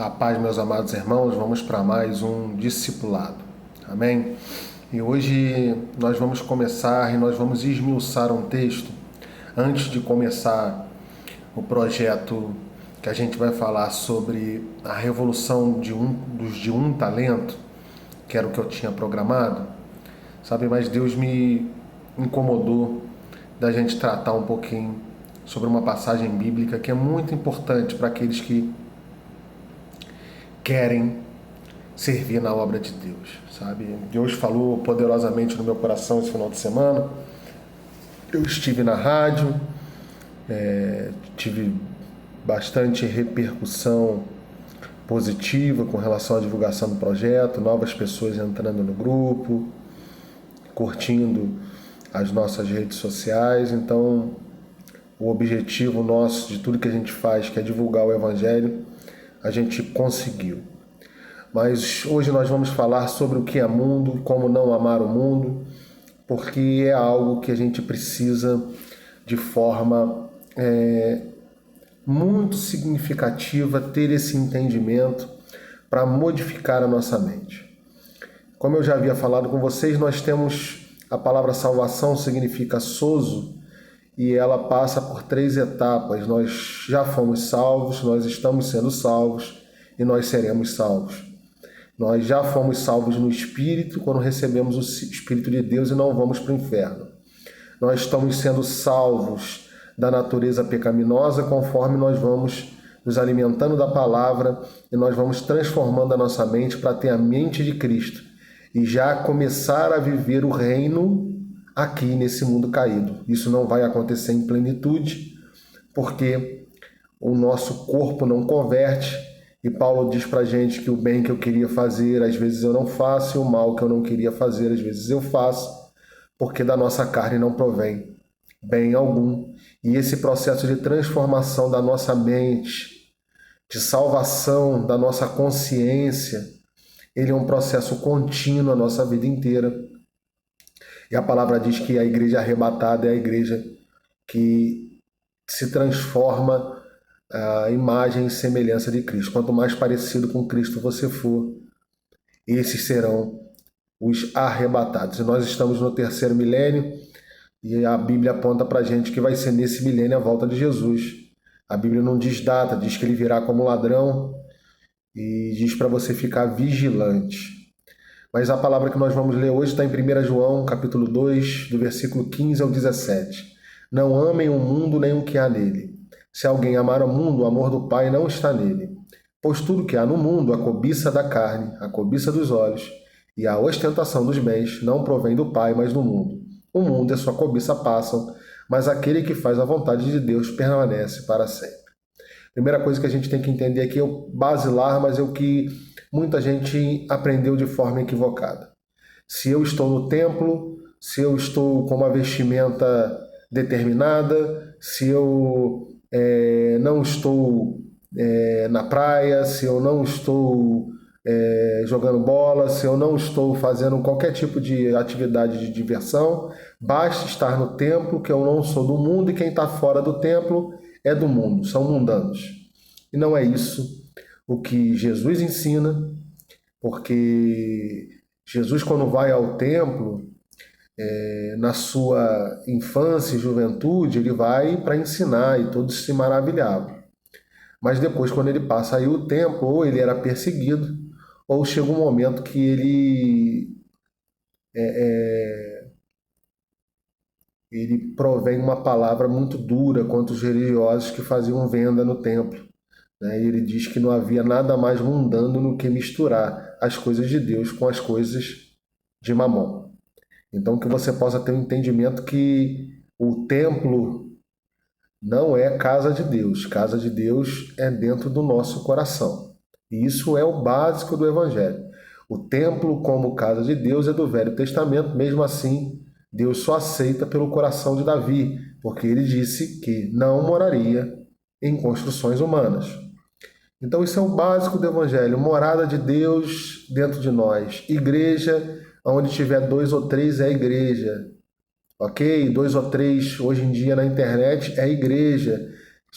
A paz, meus amados irmãos, vamos para mais um discipulado, amém? E hoje nós vamos começar e nós vamos esmiuçar um texto antes de começar o projeto que a gente vai falar sobre a revolução de um talento, que era o que eu tinha programado, sabe? Mas Deus me incomodou da gente tratar um pouquinho sobre uma passagem bíblica que é muito importante para aqueles que querem servir na obra de Deus, sabe? Deus falou poderosamente no meu coração esse final de semana. Eu estive na rádio, tive bastante repercussão positiva com relação à divulgação do projeto, novas pessoas entrando no grupo, curtindo as nossas redes sociais. Então, o objetivo nosso de tudo que a gente faz, que é divulgar o Evangelho, a gente conseguiu. Mas hoje nós vamos falar sobre o que é mundo, como não amar o mundo, porque é algo que a gente precisa de forma muito significativa ter esse entendimento para modificar a nossa mente. Como eu já havia falado com vocês, nós temos a palavra salvação, significa sozo, e ela passa por 3 etapas. Nós já fomos salvos, nós estamos sendo salvos e nós seremos salvos. Nós já fomos salvos no Espírito, quando recebemos o Espírito de Deus e não vamos para o inferno. Nós estamos sendo salvos da natureza pecaminosa conforme nós vamos nos alimentando da palavra e nós vamos transformando a nossa mente para ter a mente de Cristo e já começar a viver o reino aqui nesse mundo caído. Isso não vai acontecer em plenitude, porque o nosso corpo não converte, e Paulo diz pra gente que o bem que eu queria fazer, às vezes eu não faço, e o mal que eu não queria fazer, às vezes eu faço, porque da nossa carne não provém bem algum. E esse processo de transformação da nossa mente, de salvação da nossa consciência, ele é um processo contínuo a nossa vida inteira. E a palavra diz que a igreja arrebatada é a igreja que se transforma a imagem e semelhança de Cristo. Quanto mais parecido com Cristo você for, esses serão os arrebatados. E nós estamos no 3º milênio e a Bíblia aponta para a gente que vai ser nesse milênio a volta de Jesus. A Bíblia não diz data, diz que ele virá como ladrão e diz para você ficar vigilante. Mas a palavra que nós vamos ler hoje está em 1 João, capítulo 2, do versículo 15 ao 17. Não amem o mundo nem o que há nele. Se alguém amar o mundo, o amor do Pai não está nele. Pois tudo que há no mundo, a cobiça da carne, a cobiça dos olhos e a ostentação dos bens, não provém do Pai, mas do mundo. O mundo e a sua cobiça passam, mas aquele que faz a vontade de Deus permanece para sempre. Primeira coisa que a gente tem que entender aqui é o basilar, mas é o que muita gente aprendeu de forma equivocada. Se eu estou no templo, se eu estou com uma vestimenta determinada, se eu não estou na praia, se eu não estou jogando bola, se eu não estou fazendo qualquer tipo de atividade de diversão, basta estar no templo, que eu não sou do mundo e quem está fora do templo é do mundo, são mundanos. E não é isso o que Jesus ensina, porque Jesus, quando vai ao templo, na sua infância e juventude, ele vai para ensinar e todos se maravilhavam. Mas depois, quando ele passa aí o templo, ou ele era perseguido, ou chega um momento que ele provém uma palavra muito dura contra os religiosos que faziam venda no templo. E ele diz que não havia nada mais mundano no que misturar as coisas de Deus com as coisas de Mamon. Então que você possa ter um entendimento que o templo não é casa de Deus. Casa de Deus é dentro do nosso coração. E isso é o básico do Evangelho. O templo como casa de Deus é do Velho Testamento, mesmo assim Deus só aceita pelo coração de Davi, porque ele disse que não moraria em construções humanas. Então isso é o básico do Evangelho, morada de Deus dentro de nós. Igreja, onde tiver 2 ou 3 é igreja, ok? 2 ou 3 hoje em dia na internet é igreja.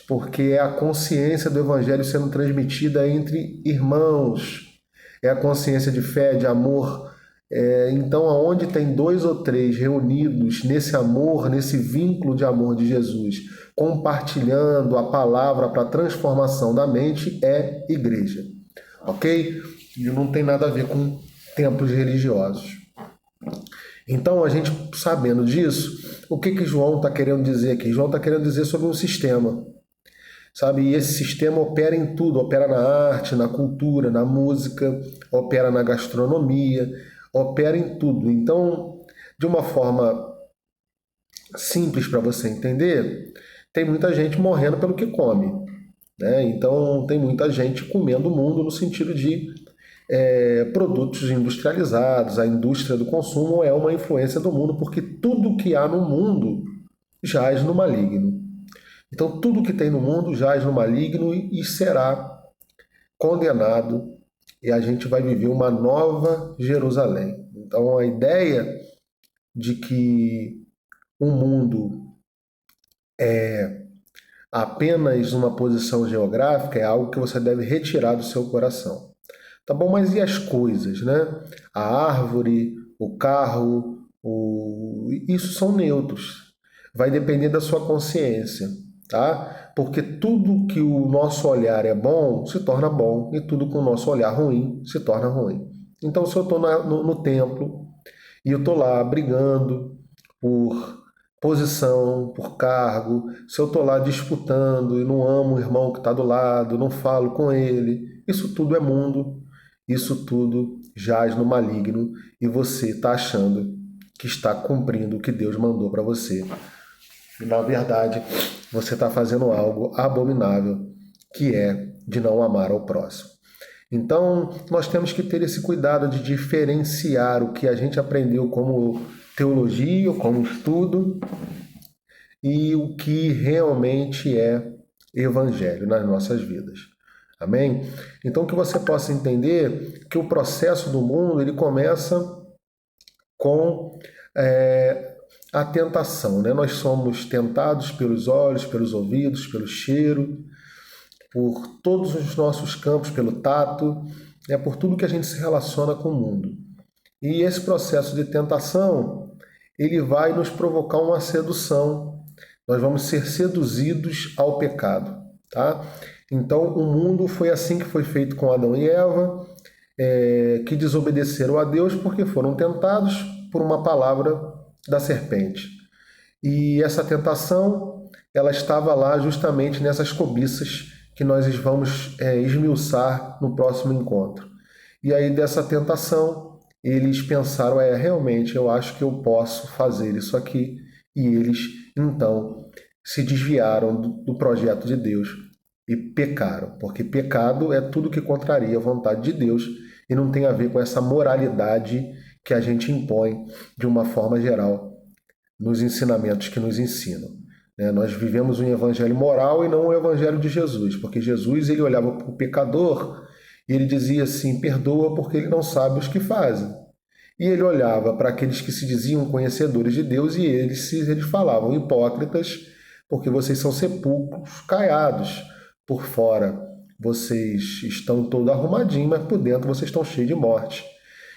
porque é a consciência do Evangelho sendo transmitida entre irmãos, é a consciência de fé, de amor. Então, aonde tem 2 ou 3 reunidos nesse amor, nesse vínculo de amor de Jesus, compartilhando a palavra para a transformação da mente, é igreja, ok? E não tem nada a ver com templos religiosos. Então, a gente sabendo disso, o que João está querendo dizer aqui? João está querendo dizer sobre um sistema, sabe? E esse sistema opera em tudo, opera na arte, na cultura, na música, opera na gastronomia, opera em tudo. Então, de uma forma simples para você entender, tem muita gente morrendo pelo que come, né? Então, tem muita gente comendo o mundo no sentido de produtos industrializados, a indústria do consumo é uma influência do mundo, porque tudo que há no mundo jaz no maligno. Então, tudo que tem no mundo jaz no maligno e será condenado, e a gente vai viver uma nova Jerusalém. Então, a ideia de que o mundo é apenas uma posição geográfica é algo que você deve retirar do seu coração. Tá bom, mas e as coisas, né? A árvore, o carro, isso são neutros. Vai depender da sua consciência, tá? Porque tudo que o nosso olhar é bom se torna bom e tudo que o nosso olhar ruim se torna ruim. Então, se eu estou no templo e eu estou lá brigando por posição, por cargo, se eu estou lá disputando e não amo o irmão que está do lado, não falo com ele, isso tudo é mundo, isso tudo jaz no maligno e você está achando que está cumprindo o que Deus mandou para você. E, na verdade, você está fazendo algo abominável, que é de não amar ao próximo. Então, nós temos que ter esse cuidado de diferenciar o que a gente aprendeu como teologia, como estudo, e o que realmente é evangelho nas nossas vidas. Amém? Então, que você possa entender que o processo do mundo ele começa com a tentação, né? Nós somos tentados pelos olhos, pelos ouvidos, pelo cheiro, por todos os nossos campos, pelo tato, por tudo que a gente se relaciona com o mundo. E esse processo de tentação, ele vai nos provocar uma sedução. Nós vamos ser seduzidos ao pecado, tá? Então, o mundo foi assim que foi feito com Adão e Eva, que desobedeceram a Deus porque foram tentados por uma palavra da serpente. E essa tentação, ela estava lá justamente nessas cobiças que nós vamos esmiuçar no próximo encontro. E aí, dessa tentação, eles pensaram, realmente, eu acho que eu posso fazer isso aqui. E eles, então, se desviaram do projeto de Deus e pecaram, porque pecado é tudo que contraria a vontade de Deus e não tem a ver com essa moralidade que a gente impõe de uma forma geral nos ensinamentos que nos ensinam. Nós vivemos um evangelho moral e não o evangelho de Jesus, porque Jesus ele olhava para o pecador e ele dizia assim, perdoa porque ele não sabe os que fazem. E ele olhava para aqueles que se diziam conhecedores de Deus e eles falavam, hipócritas, porque vocês são sepulcros caiados. Por fora vocês estão todo arrumadinhos, mas por dentro vocês estão cheios de morte.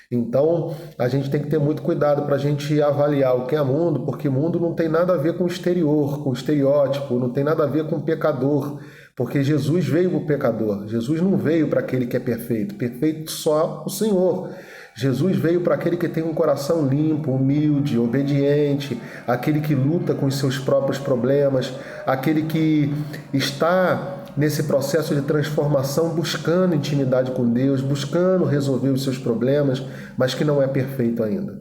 Então, a gente tem que ter muito cuidado para a gente avaliar o que é mundo, porque mundo não tem nada a ver com o exterior, com o estereótipo, não tem nada a ver com o pecador, porque Jesus veio para o pecador. Jesus não veio para aquele que é perfeito, perfeito só o Senhor. Jesus veio para aquele que tem um coração limpo, humilde, obediente, aquele que luta com os seus próprios problemas, aquele que está nesse processo de transformação, buscando intimidade com Deus, buscando resolver os seus problemas, mas que não é perfeito ainda.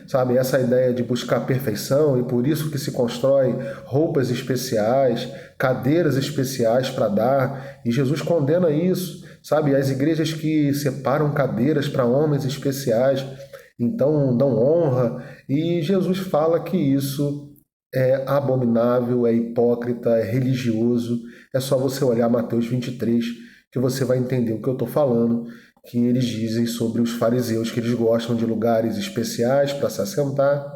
Sabe, essa ideia de buscar perfeição, e por isso que se constrói roupas especiais, cadeiras especiais para dar, e Jesus condena isso, sabe, as igrejas que separam cadeiras para homens especiais, então dão honra, e Jesus fala que isso é abominável, é hipócrita, é religioso. É só você olhar Mateus 23 que você vai entender o que eu estou falando, que eles dizem sobre os fariseus, que eles gostam de lugares especiais para se assentar,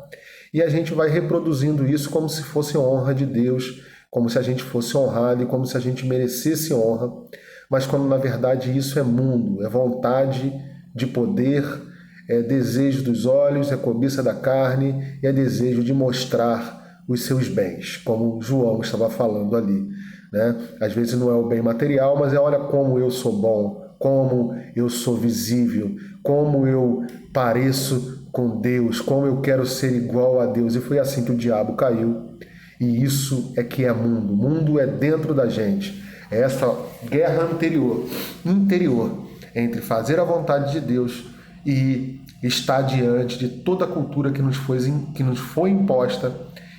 e a gente vai reproduzindo isso como se fosse honra de Deus, como se a gente fosse honrado e como se a gente merecesse honra, mas quando na verdade isso é mundo, é vontade de poder, é desejo dos olhos, é cobiça da carne e é desejo de mostrar os seus bens, como João estava falando ali, né? Às vezes não é o bem material, mas é olha como eu sou bom, como eu sou visível, como eu pareço com Deus, como eu quero ser igual a Deus. E foi assim que o diabo caiu. E isso é que é mundo. Mundo é dentro da gente. É essa guerra interior, entre fazer a vontade de Deus e estar diante de toda a cultura que nos foi imposta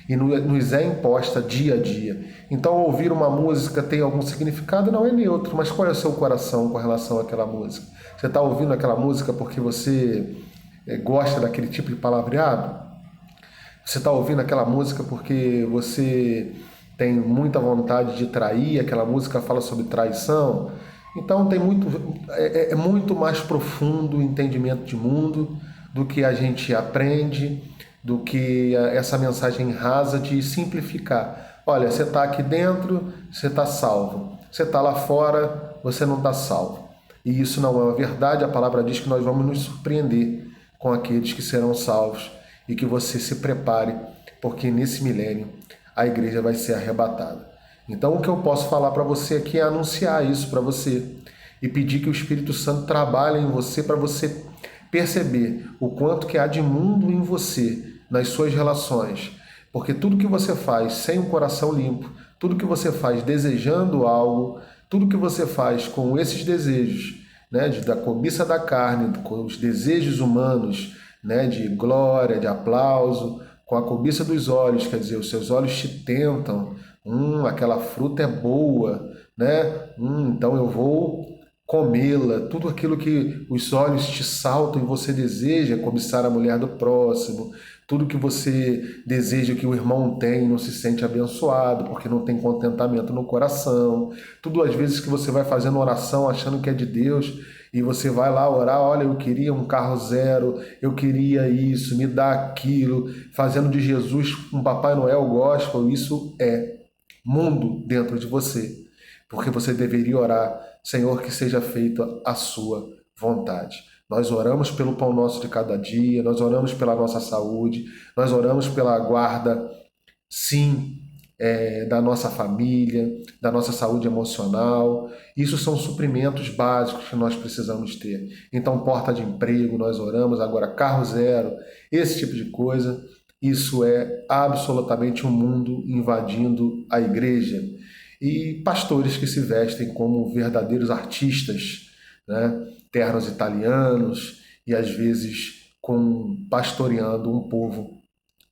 e nos é imposta dia a dia. Então, ouvir uma música tem algum significado? Não é neutro, mas qual é o seu coração com relação àquela música? Você está ouvindo aquela música porque você gosta daquele tipo de palavreado? Você está ouvindo aquela música porque você tem muita vontade de trair, aquela música fala sobre traição? Então é muito mais profundo o entendimento de mundo do que a gente aprende, do que essa mensagem rasa de simplificar. Olha, você está aqui dentro, você está salvo. Você está lá fora, você não está salvo. E isso não é uma verdade, a palavra diz que nós vamos nos surpreender com aqueles que serão salvos e que você se prepare, porque nesse milênio a igreja vai ser arrebatada. Então o que eu posso falar para você aqui é anunciar isso para você e pedir que o Espírito Santo trabalhe em você para você perceber o quanto que há de mundo em você, nas suas relações, porque tudo que você faz sem um coração limpo, tudo que você faz desejando algo, tudo que você faz com esses desejos, né, da cobiça da carne, com os desejos humanos, né, de glória, de aplauso, com a cobiça dos olhos, quer dizer, os seus olhos te tentam, aquela fruta é boa, né? Então eu vou comê-la, tudo aquilo que os olhos te saltam e você deseja, cobiçar a mulher do próximo, tudo que você deseja que o irmão tem e não se sente abençoado, porque não tem contentamento no coração, tudo às vezes que você vai fazendo oração achando que é de Deus, e você vai lá orar, olha, eu queria um carro zero, eu queria isso, me dá aquilo, fazendo de Jesus um Papai Noel gospel, isso é mundo dentro de você, porque você deveria orar, Senhor, que seja feita a sua vontade. Nós oramos pelo pão nosso de cada dia, nós oramos pela nossa saúde, nós oramos pela guarda, sim, da nossa família, da nossa saúde emocional. Isso são suprimentos básicos que nós precisamos ter. Então, porta de emprego, nós oramos, agora carro zero, esse tipo de coisa. Isso é absolutamente um mundo invadindo a igreja. E pastores que se vestem como verdadeiros artistas, né? Ternos italianos e às vezes pastoreando um povo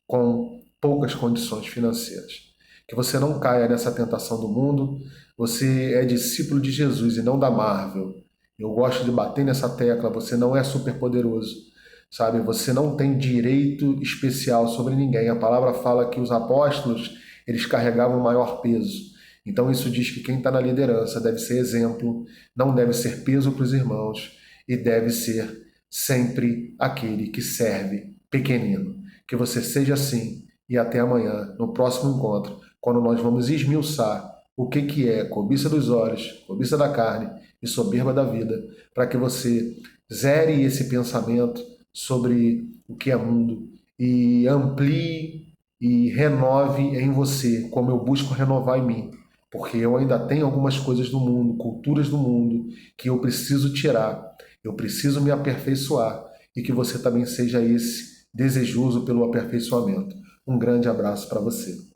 com poucas condições financeiras. Que você não caia nessa tentação do mundo. Você é discípulo de Jesus e não da Marvel. Eu gosto de bater nessa tecla. Você não é superpoderoso, sabe? Você não tem direito especial sobre ninguém. A palavra fala que os apóstolos, eles carregavam o maior peso. Então isso diz que quem está na liderança deve ser exemplo, não deve ser peso para os irmãos e deve ser sempre aquele que serve pequenino. Que você seja assim e até amanhã, no próximo encontro, quando nós vamos esmiuçar o que é cobiça dos olhos, cobiça da carne e soberba da vida, para que você zere esse pensamento sobre o que é mundo e amplie e renove em você, como eu busco renovar em mim. Porque eu ainda tenho algumas coisas do mundo, culturas do mundo, que eu preciso tirar, eu preciso me aperfeiçoar, e que você também seja esse desejoso pelo aperfeiçoamento. Um grande abraço para você.